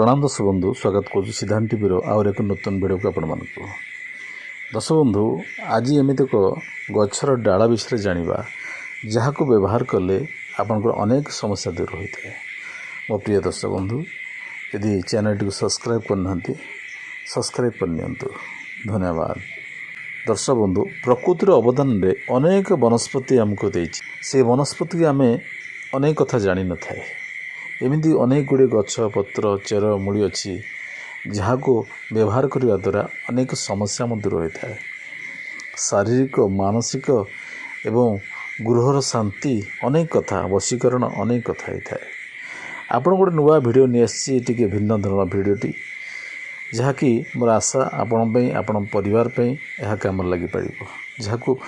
प्रणाम दर्शक बंधु स्वागत करुँ सिद्धांत टीवी आउर एक नूतन वीडियो को आपण मानक दर्शक बंधु आज एमती एक गचर डाला विषय जाना जहाँ को व्यवहार कले आपंकर अनेक समस्या दूर होता है। मो प्रिय दर्शक बंधु यदि चैनल टी सब्सक्राइब करना सब्सक्राइब करनी धन्यवाद। दर्शक बंधु प्रकृतिर अवदान रे अनेक वनस्पति आमको देछि से वनस्पति की आम अनेक कथा जानी न थाए। एमती अनेक गुड़े गछ पत्र चेर मूड़ी अच्छी जहाँ को व्यवहार करने द्वारा अनेक समस्या दूर होता है। शारीरिक मानसिक एवं गृहर शांति अनेक कथा वशीकरण अनेक कथा होता है। आपण गोटे नुआ भिडियो नहीं आसी भिन्न धरण भिडियोटी जहाँकि मोर आशा आपण परिवार यह काम लगी पार जहाँ को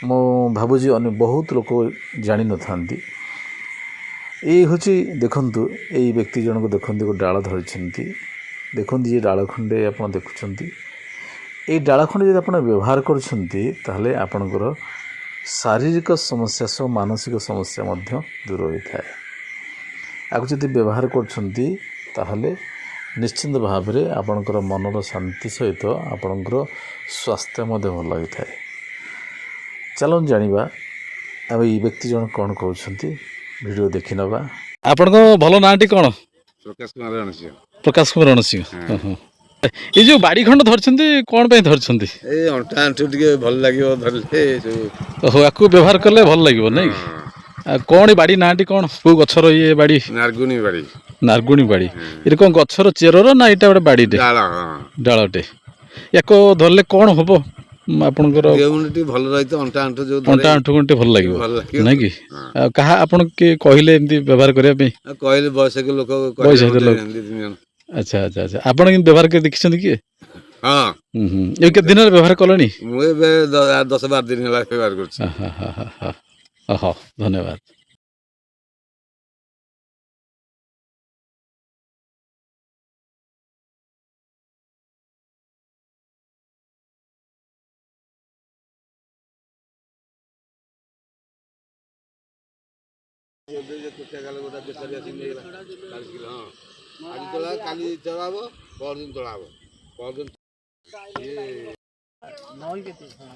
मो भावुची अन्य बहुत लोक जानी न था। ये हूँ देखु यही व्यक्ति जनक देखते गोटे डाल धरी देखते ये डाल खंडे आप देखुं ये डाल खंडे जब आप व्यवहार करते आपणकर शारीरिक समस्या सह मानसिक समस्या दूर होता है। आपको जब व्यवहार कर निश्चिंत भाव में आपणकर मनर शांति सहित आपणकर स्वास्थ्य भल होता है। चलो जानिबा अब ये व्यक्ति जन कौन कहते वीडियो देखी नवा। आपण भल नाटी कौन? प्रकाश कुमार रणसिंह। ये जो बाड़ी खंड धरछंती कौन पे धरछंती? ए अंटा अंटू टिके भल लागियो धरले जो ओहो आकु व्यवहार करले भल लागिवो नै। कौन बाड़ी नाटी कौन को गछर ये बाड़ी? नारगुनी बाड़ी। नारगुनी बाड़ी ये कौन गछर चेरर ना एटा गोटे बाड़ी डाल डालटे याको धरले कौन होबो आपनकर? देउनटी भल रहित अंटा अंटू जो धरे अंटा अंटू घंटे भल लागिवो नै कि कहा आपन के कहिले एमती व्यवहार करिया पे कहले बयसक लोक बयसक लोक। अच्छा अच्छा अच्छा आपण के व्यवहार के देखिछन कि? हां ये के दिन व्यवहार कलनी? मु 10-12 दिन होला व्यवहार करछि। हां हां हां हां हां धन्यवाद। आज तोला काली चढ़ाबो पर दिन चढ़ाबो पर दिन ये नई के हां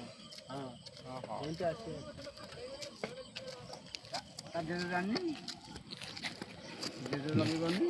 हां हां एंटा আছে ता जे जानि जे लगे गनी